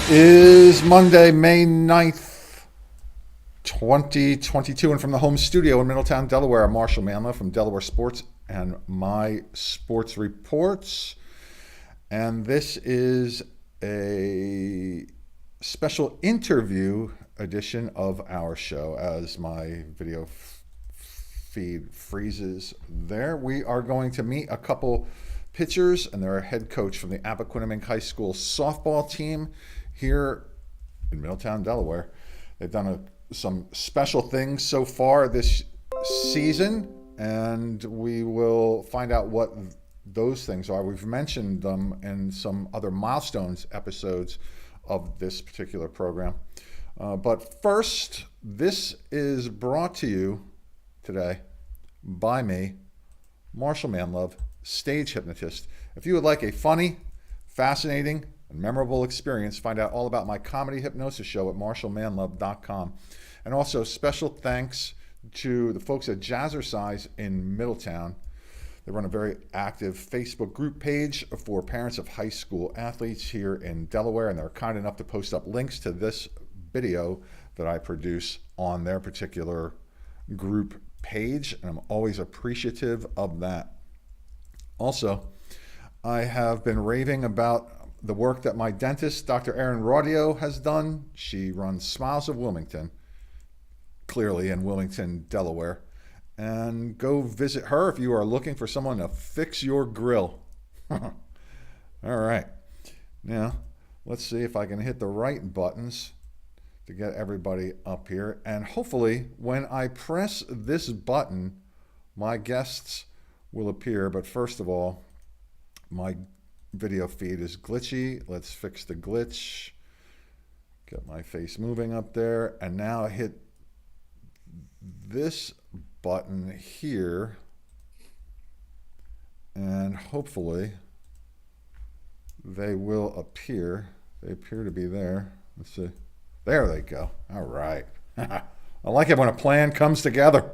Is Monday, May 9th, 2022, and from the home studio in Middletown, Delaware, I'm Marshal Manlove from Delaware Sports and My Sports Reports. And this is a special interview edition of our show. As my video feed freezes there, we are going to meet a couple pitchers and their head coach from the Appoquinimink High School softball team here in Middletown, Delaware. They've done some special things so far this season, and we will find out what those things are. We've mentioned them in some other milestones episodes of this particular program. But first, this is brought to you today by me, Marshal Manlove, stage hypnotist. If you would like a funny, fascinating, and memorable experience, find out all about my comedy hypnosis show at MarshalManlove.com. And also special thanks to the folks at Jazzercise in Middletown. They run a very active Facebook group page for parents of high school athletes here in Delaware, and they're kind enough to post up links to this video that I produce on their particular group page, and I'm always appreciative of that. Also, I have been raving about the work that my dentist, Dr. Erin Raudio, has done. She runs Smiles of Wilmington, clearly in Wilmington, Delaware. And go visit her if you are looking for someone to fix your grill. All right. Now, let's see if I can hit the right buttons to get everybody up here. And hopefully, when I press this button, my guests will appear. But first of all, my video feed is glitchy. Let's fix the glitch. Get my face moving up there. And now I hit this button here. And hopefully they will appear. They appear to be there. Let's see. There they go. All right. I like it when a plan comes together.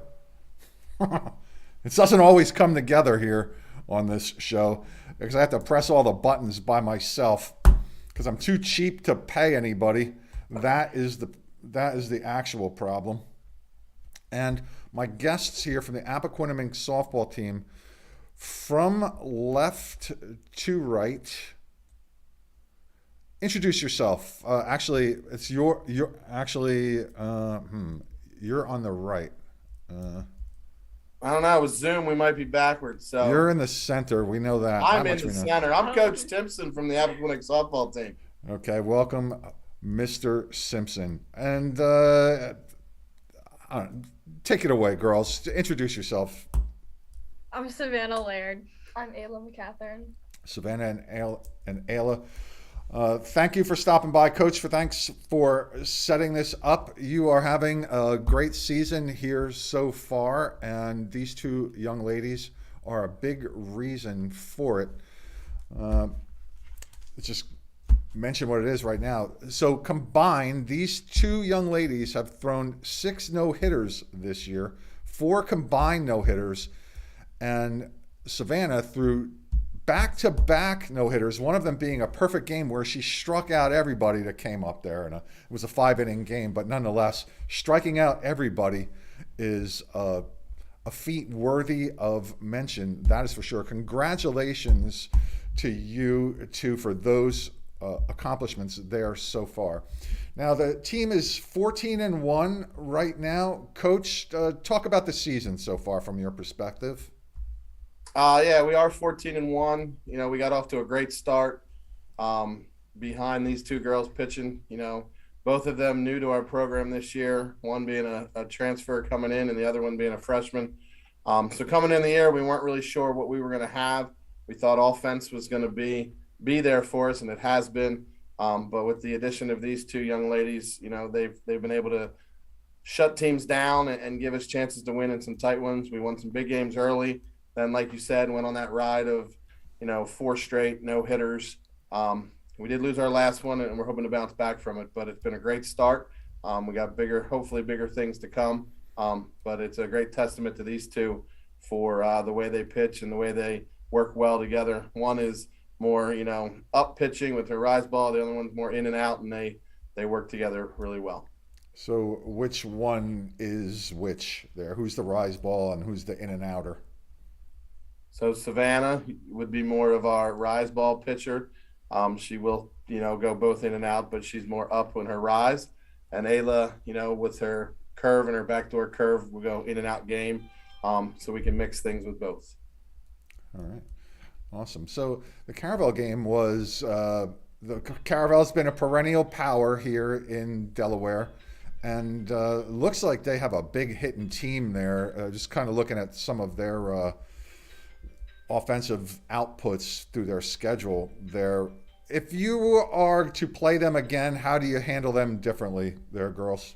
It doesn't always come together here on this show because I have to press all the buttons by myself because I'm too cheap to pay anybody. That is the actual problem. And my guests here from the Appoquinimink softball team, from left to right. Introduce yourself. Actually, it's you're on the right. I don't know. With Zoom, we might be backwards. So you're in the center. We know that. I'm in the center. I'm Coach Timpson from the Appoquinimink softball team. Okay, welcome, Mr. Simpson. And take it away, girls. Introduce yourself. I'm Savannah Laird. I'm Ayla McCathern. Savannah and Ayla. Thank you for stopping by, Coach. Thanks for setting this up. You are having a great season here so far, and these two young ladies are a big reason for it. Let's just mention what it is right now. So combined, these two young ladies have thrown 6 no-hitters this year, 4 combined no-hitters, and Savannah threw back-to-back no-hitters, one of them being a perfect game where she struck out everybody that came up there. And it was a 5-inning game, but nonetheless, striking out everybody is a feat worthy of mention. That is for sure. Congratulations to you two for those accomplishments there so far. Now, the team is 14-1 right now. Coach, talk about the season so far from your perspective. Yeah, we are 14-1. You know, we got off to a great start behind these two girls pitching. You know, both of them new to our program this year, one being a transfer coming in and the other one being a freshman. So coming in the year, we weren't really sure what we were going to have. We thought offense was going to be there for us, and it has been. But with the addition of these two young ladies, you know, they've been able to shut teams down and give us chances to win in some tight ones. We won some big games early. Then, like you said, went on that ride of, 4 straight no-hitters. We did lose our last one, and we're hoping to bounce back from it. But it's been a great start. We got hopefully bigger things to come. But it's a great testament to these two for the way they pitch and the way they work well together. One is more, up pitching with her rise ball. The other one's more in and out, and they work together really well. So which one is which there? Who's the rise ball and who's the in and outer? So Savannah would be more of our rise ball pitcher. She will, go both in and out, but she's more up when her rise. And Ayla, with her curve and her backdoor curve, will go in and out game. So we can mix things with both. All right. Awesome. So the Caravel game was, the Caravel's been a perennial power here in Delaware. And looks like they have a big hitting team there. Just kind of looking at some of their offensive outputs through their schedule there. If you are to play them again, how do you handle them differently there, girls,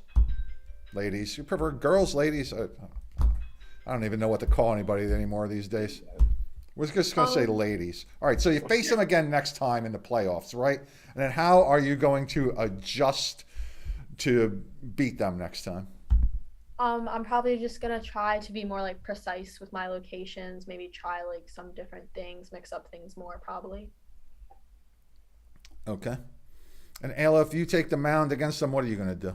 ladies? You prefer girls, ladies? I don't even know what to call anybody anymore these days. We're just going to say ladies. All right, so you face them again next time in the playoffs, right? And then how are you going to adjust to beat them next time? I'm probably just gonna try to be more like precise with my locations, maybe try like some different things, mix up things more probably. Okay. And Ayla, if you take the mound against them, what are you going to do?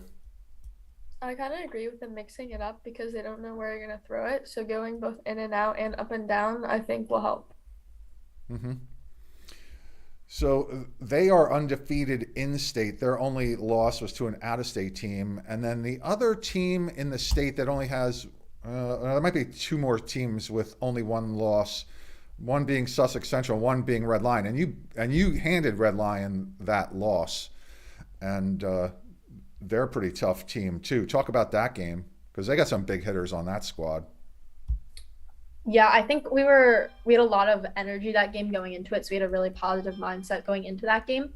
I kind of agree with them mixing it up because they don't know where you're going to throw it. So going both in and out and up and down, I think will help. Mm-hmm. So they are undefeated in state. Their only loss was to an out-of-state team. And then the other team in the state that only has, there might be two more teams with only one loss, one being Sussex Central, one being Red Lion. And you handed Red Lion that loss. And they're a pretty tough team too. Talk about that game because they got some big hitters on that squad. Yeah, I think we had a lot of energy that game going into it, so we had a really positive mindset going into that game.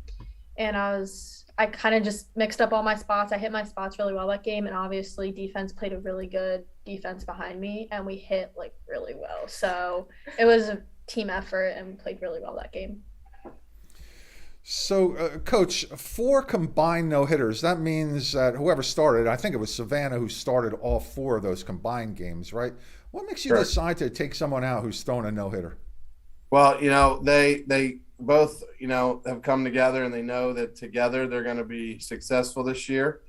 And I kind of just mixed up all my spots. I hit my spots really well that game, and obviously defense played a really good defense behind me, and we hit like really well. So it was a team effort, and we played really well that game. So, Coach, 4 combined no-hitters. That means that whoever started, I think it was Savannah who started all 4 of those combined games, right? What makes you decide to take someone out who's thrown a no-hitter? Well, they both, have come together and they know that together they're going to be successful this year.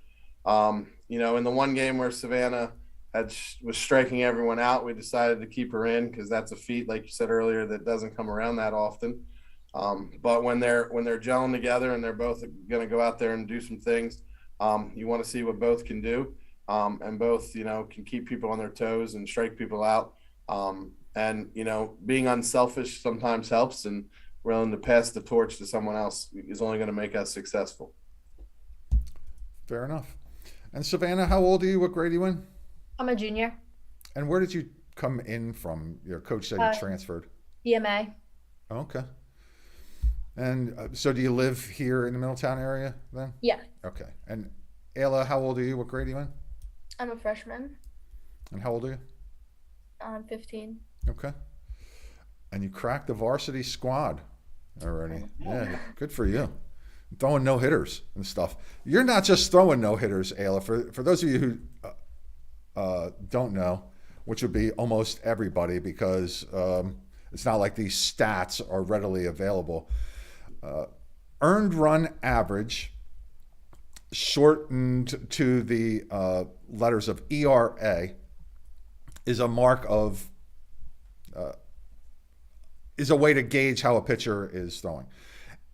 In the one game where Savannah was striking everyone out, we decided to keep her in because that's a feat, like you said earlier, that doesn't come around that often. But when they're gelling together and they're both going to go out there and do some things, you want to see what both can do. And both, can keep people on their toes and strike people out. And, being unselfish sometimes helps, and willing to pass the torch to someone else is only going to make us successful. Fair enough. And Savannah, how old are you? What grade are you in? I'm a junior. And where did you come in from? Your coach said you transferred. EMA. Okay. And so do you live here in the Middletown area then? Yeah. Okay. And Ayla, how old are you? What grade are you in? I'm a freshman. And how old are you? I'm 15. Okay. And you cracked the varsity squad already. Yeah, good for you. Throwing no-hitters and stuff. You're not just throwing no-hitters, Ayla. For those of you who don't know, which would be almost everybody because it's not like these stats are readily available. Earned run average, shortened to the letters of ERA, is a mark of is a way to gauge how a pitcher is throwing.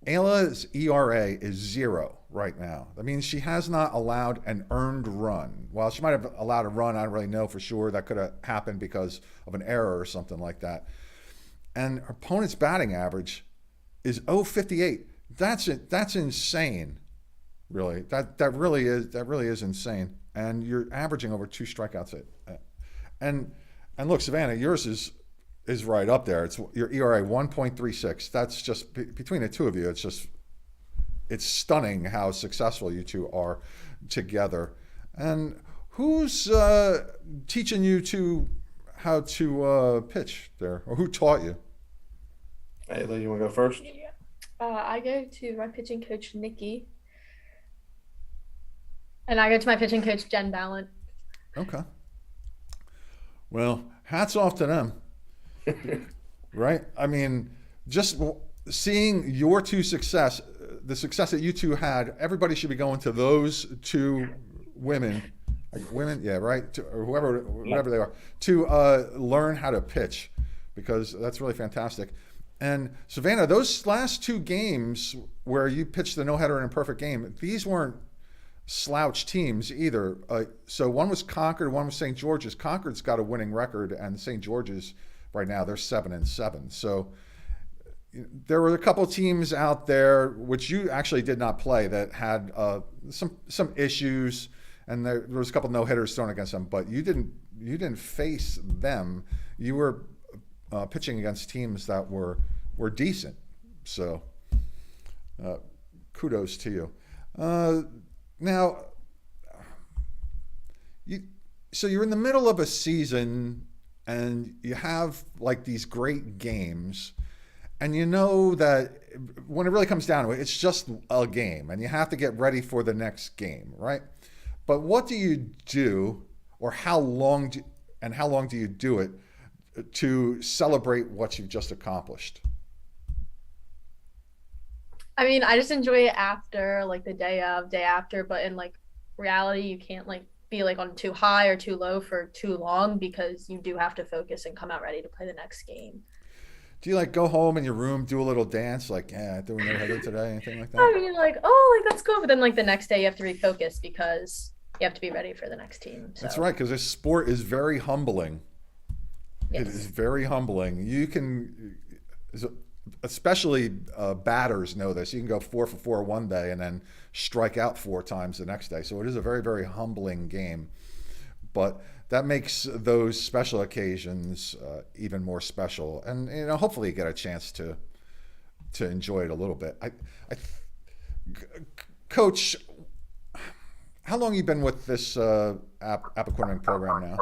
Ayla's ERA is 0 right now. That means she has not allowed an earned run. While she might have allowed a run, I don't really know for sure. That could have happened because of an error or something like that. And her opponent's batting average is 0.58. That's insane. Really, that really is insane. And you're averaging over 2 strikeouts. And look, Savannah, yours is right up there. It's your ERA 1.36. That's just between the two of you. It's stunning how successful you two are together. And who's teaching you how to pitch there, or who taught you? Ayla, you want to go first? I go to my pitching coach, Nikki. And I go to my pitching coach, Jen Ballant. Okay. Well, hats off to them. Right? I mean, just seeing your two success, the success that you two had, everybody should be going to those two women, yeah, right, or whoever they are, to learn how to pitch, because that's really fantastic. And Savannah, those last two games where you pitched the no-hitter in a perfect game, these weren't slouch teams either. So one was Concord, one was St. George's. Concord's got a winning record, and St. George's right now they're 7-7. So there were a couple teams out there which you actually did not play that had some issues, and there was a couple no hitters thrown against them, but you didn't face them. You were pitching against teams that were decent. So kudos to you. Now, so you're in the middle of a season and you have like these great games, and you know that when it really comes down to it, it's just a game and you have to get ready for the next game, right? But what do you do, or how long do you do it to celebrate what you've just accomplished? I mean, I just enjoy it after, like the day after, but in like reality, you can't like be like on too high or too low for too long, because you do have to focus and come out ready to play the next game. Do you like go home in your room, do a little dance, like, yeah, doing no hitter today, anything like that? I mean, like, oh, like that's cool, but then like the next day you have to refocus because you have to be ready for the next team. So. That's right, because this sport is very humbling. Yes. It is very humbling. You can, especially batters know this. You can go 4 for 4 one day and then strike out 4 times the next day. So it is a very, very humbling game. But that makes those special occasions even more special. And hopefully you get a chance to enjoy it a little bit. Coach, how long have you been with this Appoquinimink program now?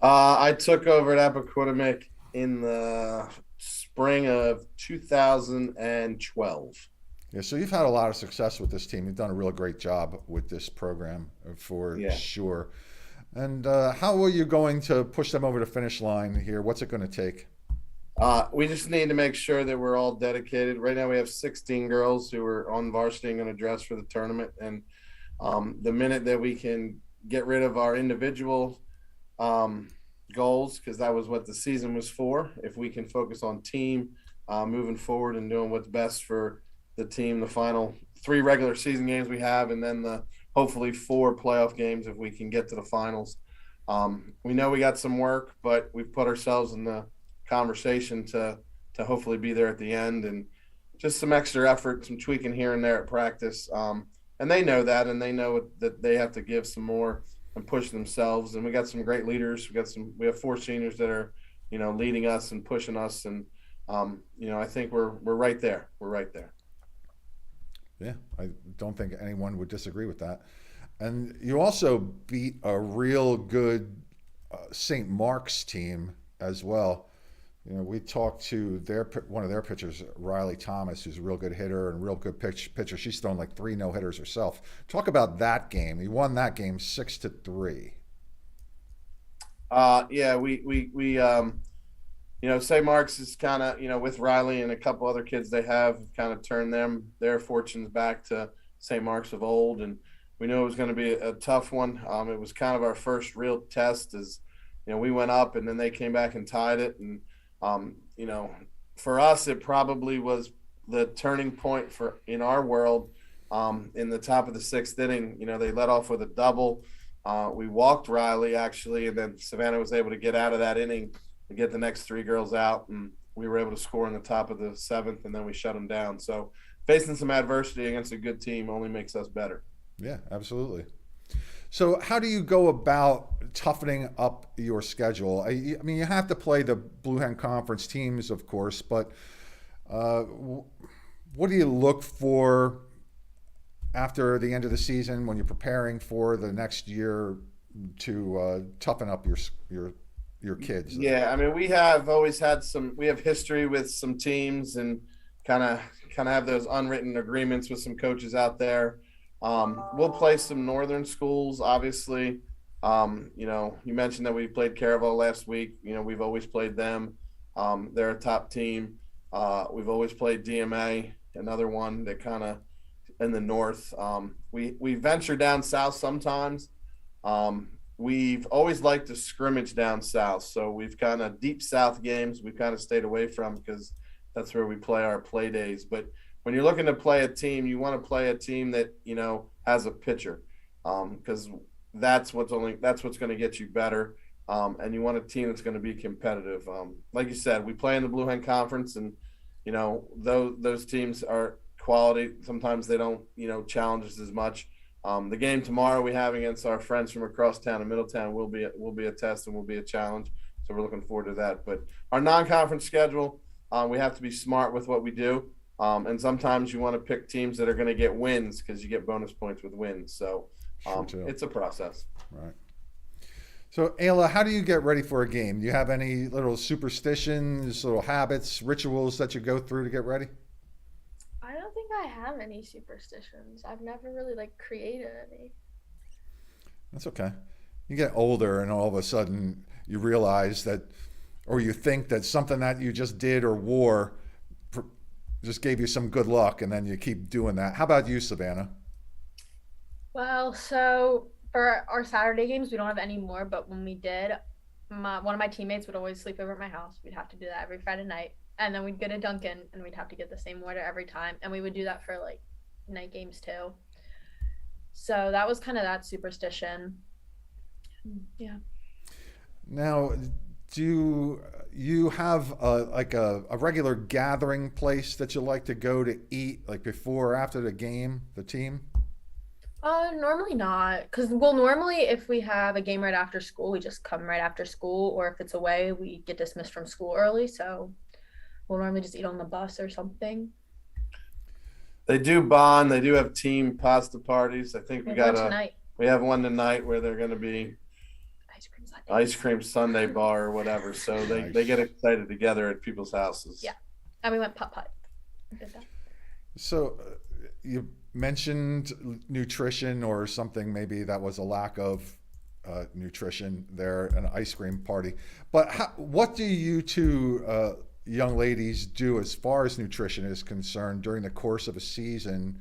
I took over at Appoquinimink in the spring of 2012. Yeah, so you've had a lot of success with this team. You've done a real great job with this program for sure. And how are you going to push them over the finish line here? What's it going to take? We just need to make sure that we're all dedicated. Right now we have 16 girls who are on varsity and going to dress for the tournament. And the minute that we can get rid of our individual goals, because that was what the season was for, if we can focus on team moving forward and doing what's best for the team, the final 3 regular season games we have, and then the hopefully 4 playoff games if we can get to the finals. We know we got some work, but we've put ourselves in the conversation to hopefully be there at the end, and just some extra effort, some tweaking here and there at practice. And they know that, and they know that they have to give some more and push themselves. And we got some great leaders. We have 4 seniors that are, leading us and pushing us. And, I think we're right there. We're right there. Yeah, I don't think anyone would disagree with that. And you also beat a real good St. Mark's team as well. We talked to one of their pitchers, Riley Thomas, who's a real good hitter and real good pitcher. She's thrown like 3 no-hitters herself. Talk about that game. You won that game 6-3. Yeah, we St. Mark's is kind of, with Riley and a couple other kids they have kind of turned their fortunes back to St. Mark's of old. And we knew it was going to be a tough one. It was kind of our first real test as, we went up and then they came back and tied it. And, for us, it probably was the turning point in our world. In the top of the 6th inning, they let off with a double. We walked Riley actually, and then Savannah was able to get out of that inning and get the next 3 girls out, and we were able to score in the top of the 7th, and then we shut them down. So facing some adversity against a good team only makes us better. Yeah, absolutely. So how do you go about toughening up your schedule? I mean, you have to play the Blue Hen Conference teams, of course, but what do you look for after the end of the season when you're preparing for the next year to toughen up your kids? Yeah, I mean, we have always had we have history with some teams and kind of have those unwritten agreements with some coaches out there. We'll play some northern schools, obviously. You mentioned that we played Caraval last week. We've always played them. They're a top team. We've always played DMA, another one that kind of in the north. We venture down south sometimes. We've always liked to scrimmage down south, so we've kind of deep south games we've kind of stayed away from because that's where we play our play days. But when you're looking to play a team, you want to play a team that has a pitcher, because that's what's going to get you better. And you want a team that's going to be competitive. Like you said, we play in the Blue Hen Conference, and those teams are quality. Sometimes they don't challenge us as much. The game tomorrow we have against our friends from across town in Middletown will be a test and will be a challenge. So we're looking forward to that. But our non-conference schedule, we have to be smart with what we do. And sometimes you want to pick teams that are going to get wins because you get bonus points with wins. So it's a process. Right. So Ayla, how do you get ready for a game? Do you have any little superstitions, little habits, rituals that you go through to get ready? I don't think I have any superstitions. I've never really created any. That's okay. You get older and all of a sudden you realize that, or you think that something that you just did or wore just gave you some good luck, and then you keep doing that. How about you, Savannah? Well, so for our Saturday games, we don't have any more, but when we did, one of my teammates would always sleep over at my house. We'd have to do that every Friday night. And then we'd go to Duncan, and we'd have to get the same order every time. And we would do that for night games too. So that was kind of that superstition. Yeah. Now, do you have a regular gathering place that you like to go to eat, like before or after the game, the team? Normally not, because normally if we have a game right after school, we just come right after school, or if it's away, we get dismissed from school early, so we'll normally just eat on the bus or something. They do bond. They do have team pasta parties. I think we have one tonight where they're going to be ice cream Sunday bar or whatever. So they get excited together at people's houses. Yeah, and we went putt-putt. So you mentioned nutrition or something, maybe that was a lack of nutrition there, an ice cream party. But what do you two young ladies do as far as nutrition is concerned during the course of a season,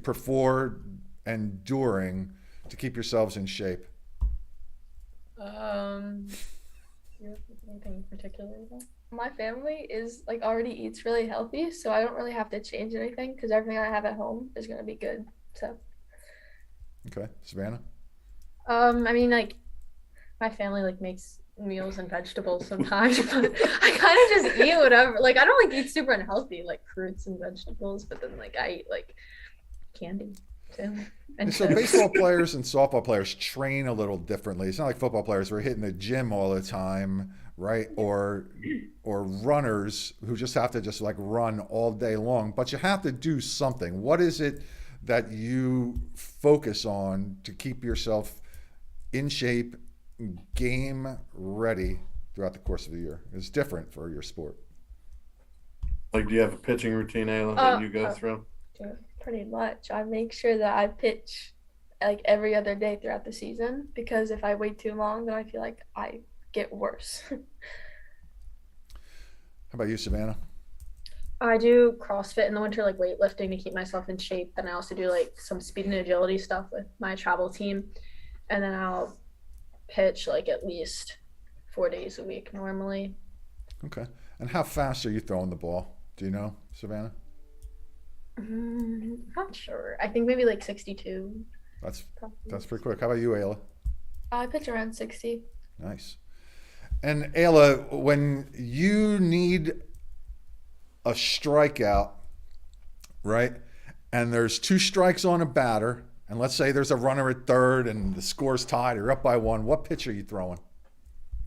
before and during, to keep yourselves in shape? Anything particular? My family is already eats really healthy, so I don't really have to change anything because everything I have at home is going to be good. So. Okay, Savannah. I mean, my family makes meals and vegetables sometimes, but I kind of just eat whatever. I don't eat super unhealthy, fruits and vegetables, but then I eat candy too. And so baseball players and softball players train a little differently. It's not like football players who are hitting the gym all the time, right? Or runners who just have to run all day long. But you have to do something. What is it that you focus on to keep yourself in shape, game ready throughout the course of the year? It's different for your sport. Do you have a pitching routine, Ayla, that you go through? Pretty much. I make sure that I pitch every other day throughout the season, because if I wait too long, then I feel like I get worse. How about you, Savannah? I do CrossFit in the winter, weightlifting to keep myself in shape. And I also do some speed and agility stuff with my travel team. And then I'll pitch at least 4 days a week normally. Okay. And how fast are you throwing the ball? Do you know, Savannah? Not sure. I think maybe 62. That's pretty quick. How about you, Ayla? I pitch around 60. Nice. And Ayla, when you need a strikeout, right, and there's 2 strikes on a batter, and let's say there's a runner at third and the score's tied, or you're up by 1, what pitch are you throwing?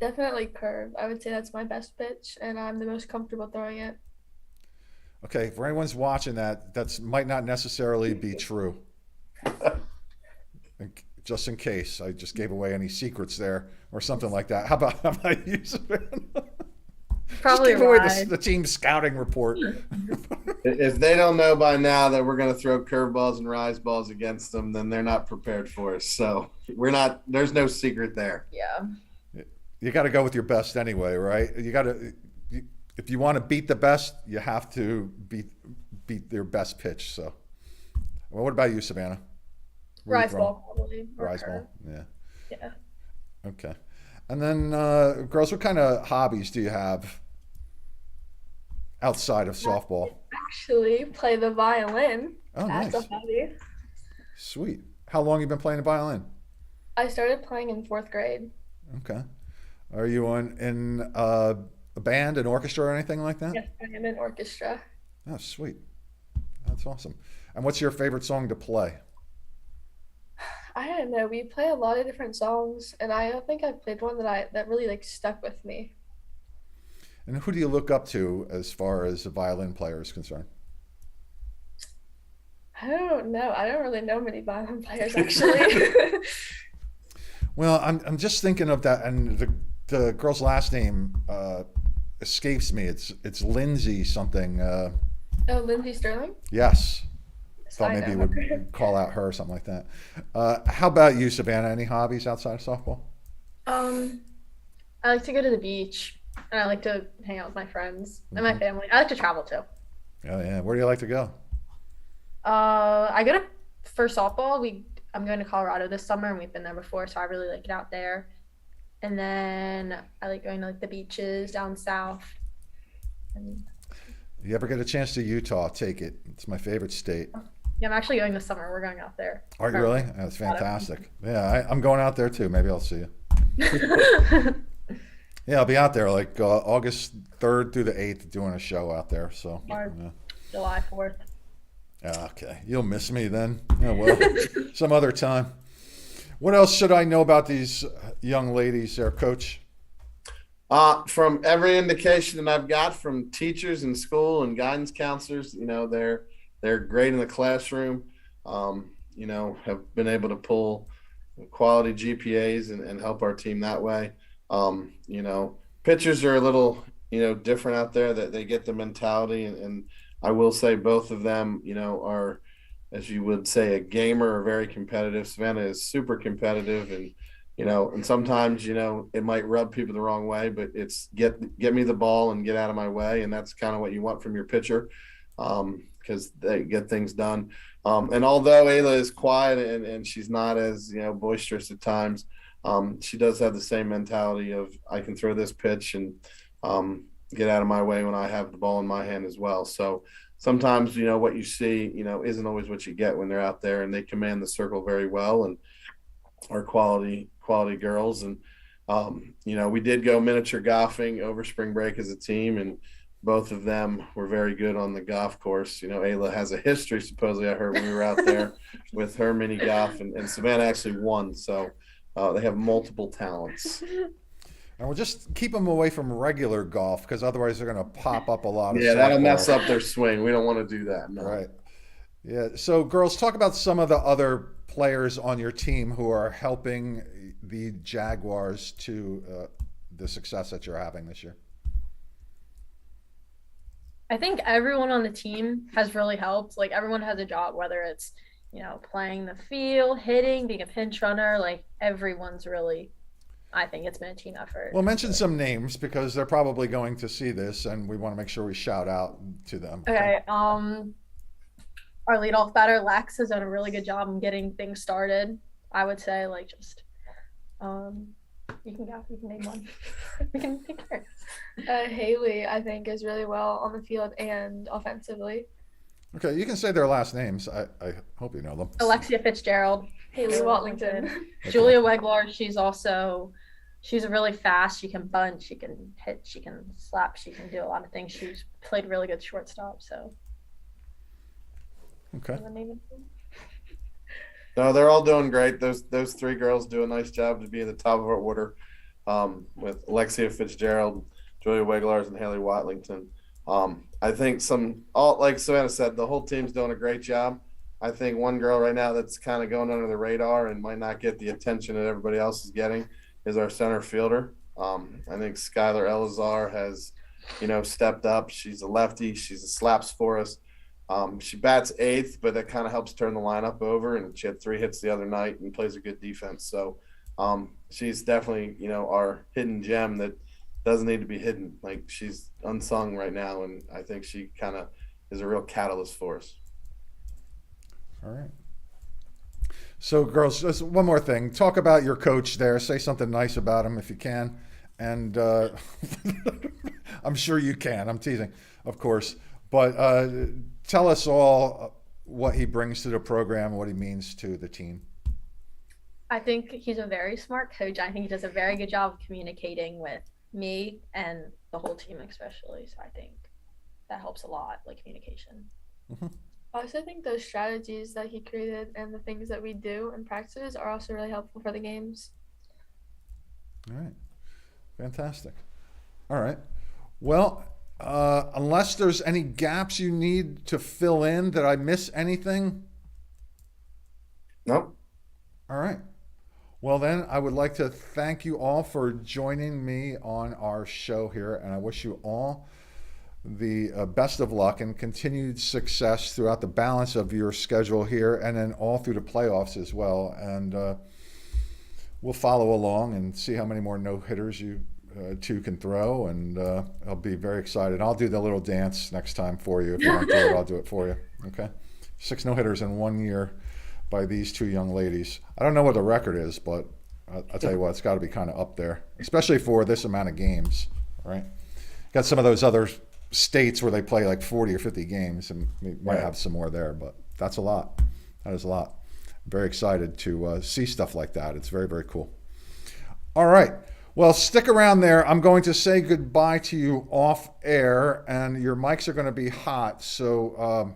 Definitely curve. I would say that's my best pitch, and I'm the most comfortable throwing it. Okay, for anyone's watching that might not necessarily be true. Just in case I just gave away any secrets there or something like that. How about you, Savannah? Probably just give away right. the team scouting report. If they don't know by now that we're going to throw curveballs and rise balls against them, then they're not prepared for us. So there's no secret there. Yeah. You got to go with your best anyway, right? if you want to beat the best, you have to beat their best pitch. So, well, what about you, Savannah? Where are you Rise throwing? ball probably. Or Rise curve. ball. Yeah. Yeah. Okay. And then, girls, what kind of hobbies do you have outside of softball? Actually, play the violin. Oh, That's nice. a hobby. Sweet. How long you been playing the violin? I started playing in 4th grade. Okay. Are you in a band, an orchestra, or anything like that? Yes, I am in orchestra. Oh, sweet. That's awesome. And what's your favorite song to play? I don't know. We play a lot of different songs, and I don't think I played one that really like stuck with me. And who do you look up to as far as a violin player is concerned? I don't know. I don't really know many violin players actually. Well, I'm just thinking of that, and the girl's last name escapes me. It's Lindsay something. Oh, Lindsay Sterling? Yes. Yes, Thought I maybe you know. would call out her or something like that. How about you, Savannah? Any hobbies outside of softball? I like to go to the beach, and I like to hang out with my friends and my family. I like to travel too. Oh yeah. Where do you like to go? I go to for softball. I'm going to Colorado this summer, and we've been there before, so I really like it out there. And then I like going to like the beaches down south. And You ever get a chance to Utah? Take it. It's my favorite state. yeah, I'm actually going this summer. We're going out there. Are you really? That's fantastic. Yeah, I'm going out there too. Maybe I'll see you. Yeah, I'll be out there like August 3rd through the 8th doing a show out there. So, Or yeah. July 4th. Okay. You'll miss me then. Oh, well, some other time. What else should I know about these young ladies there, Coach? From every indication that I've got from teachers in school and guidance counselors, they're great in the classroom. Have been able to pull quality GPAs and help our team that way. Pitchers are a little, different out there, that they get the mentality, and I will say both of them, are, as you would say, a gamer, or very competitive. Savannah is super competitive, and sometimes, it might rub people the wrong way, but it's get me the ball and get out of my way. And that's kind of what you want from your pitcher, because they get things done. And although Ayla is quiet and she's not as, boisterous at times, she does have the same mentality of, I can throw this pitch and get out of my way when I have the ball in my hand as well. So sometimes, what you see, isn't always what you get when they're out there, and they command the circle very well and are quality girls. And, we did go miniature golfing over spring break as a team, and both of them were very good on the golf course. Ayla has a history, supposedly, I heard when we were out there with her mini golf, and Savannah actually won. So they have multiple talents. And we'll just keep them away from regular golf, because otherwise they're going to pop up a lot of That'll softball. mess up their swing. We don't want to do that. No. Right. Yeah. So, girls, talk about some of the other players on your team who are helping the Jaguars to the success that you're having this year. I think everyone on the team has really helped. Like, everyone has a job, whether it's, playing the field, hitting, being a pinch runner. Like, everyone's really, I think it's been a team effort. Well, mention some names, because they're probably going to see this, and we want to make sure we shout out to them. Okay. Our leadoff batter, Lex, has done a really good job in getting things started. I would say, you can name one. We can take care. Haley, I think, is really well on the field and offensively. Okay, you can say their last names. I hope you know them. Alexia Fitzgerald, Haley Watlington. Okay. Julia Weglar. She's really fast. She can bunt. She can hit. She can slap. She can do a lot of things. She's played really good shortstop. So. Okay. No, they're all doing great. Those three girls do a nice job to be in the top of our order, with Alexia Fitzgerald, Julia Weglars, and Haley Watlington. I think like Savannah said, the whole team's doing a great job. I think one girl right now that's kind of going under the radar and might not get the attention that everybody else is getting is our center fielder. I think Skylar Elazar has, stepped up. She's a lefty. She slaps for us. She bats 8th, but that kind of helps turn the lineup over, and she had 3 hits the other night and plays a good defense. So she's definitely, our hidden gem that, doesn't need to be hidden. Like, she's unsung right now, and I think she kind of is a real catalyst for us. All right. So, girls, just one more thing. Talk about your coach there. Say something nice about him if you can. And I'm sure you can. I'm teasing, of course. But tell us all what he brings to the program, what he means to the team. I think he's a very smart coach. I think he does a very good job of communicating with me and the whole team especially. So I think that helps a lot, like communication. Mm-hmm. I also think those strategies that he created and the things that we do in practices are also really helpful for the games. All right. Fantastic. All right. Well, unless there's any gaps you need to fill in, did I miss anything? Nope. All right. Well, then, I would like to thank you all for joining me on our show here, and I wish you all the best of luck and continued success throughout the balance of your schedule here, and then all through the playoffs as well. And we'll follow along and see how many more no-hitters you two can throw, and I'll be very excited. I'll do the little dance next time for you. If you don't do it, I'll do it for you. Okay? 6 no-hitters in 1 year by these two young ladies. I don't know what the record is, but I'll tell you what, it's got to be kind of up there, especially for this amount of games, right? Got some of those other states where they play like 40 or 50 games, and we might have some more there, but that's a lot. That is a lot. I'm very excited to see stuff like that. It's very, very cool. All right. Well, stick around there. I'm going to say goodbye to you off air, and your mics are going to be hot, so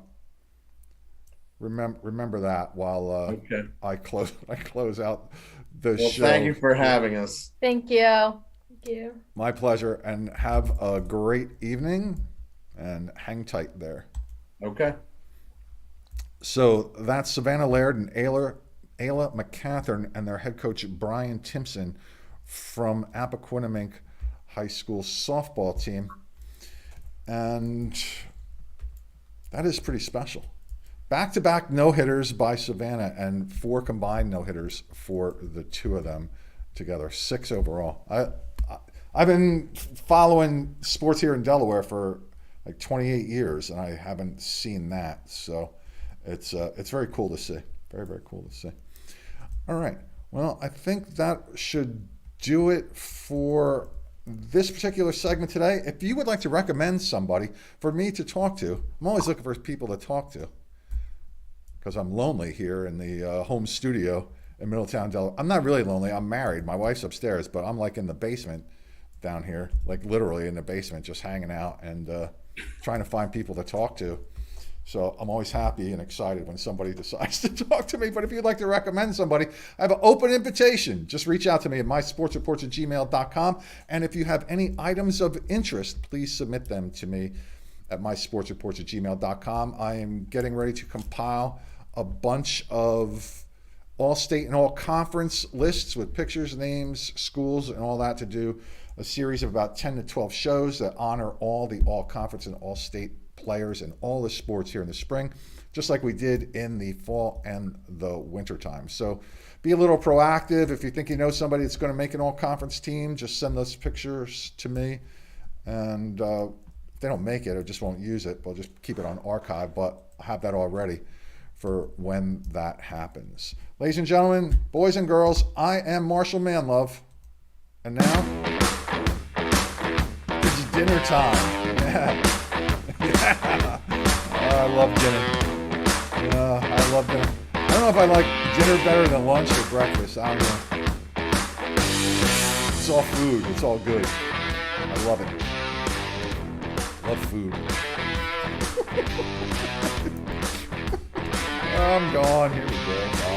remember that while Okay. I close out the Well, show. thank you for having us. Thank you. Thank you. My pleasure, and have a great evening, and hang tight there. Okay. So that's Savannah Laird and Ayla McCathern and their head coach Brian Timpson from Appoquinimink High School softball team. And that is pretty special. Back-to-back no-hitters by Savannah and 4 combined no-hitters for the two of them together. 6 overall. I've been following sports here in Delaware for like 28 years, and I haven't seen that. So it's very cool to see. Very, very cool to see. All right. Well, I think that should do it for this particular segment today. If you would like to recommend somebody for me to talk to, I'm always looking for people to talk to because I'm lonely here in the home studio in Middletown, Delaware. I'm not really lonely. I'm married. My wife's upstairs, but I'm like in the basement down here, like literally in the basement, just hanging out and trying to find people to talk to. So I'm always happy and excited when somebody decides to talk to me. But if you'd like to recommend somebody, I have an open invitation. Just reach out to me at mysportsreports@gmail.com. And if you have any items of interest, please submit them to me at mysportsreports@gmail.com. I am getting ready to compile a bunch of all-state and all-conference lists with pictures, names, schools, and all that to do a series of about 10 to 12 shows that honor all the all-conference and all-state players in all the sports here in the spring, just like we did in the fall and the winter time. So be a little proactive. If you think you know somebody that's going to make an all-conference team, just send those pictures to me. And if they don't make it or just won't use it, we'll just keep it on archive, but I'll have that all ready for when that happens. Ladies and gentlemen, boys and girls, I am Marshal Manlove. And now, it's dinner time. Yeah. I love dinner. I love dinner. I don't know if I like dinner better than lunch or breakfast. I don't know. It's all food. It's all good. I love it. Love food. I'm gone. Here we go. Bye.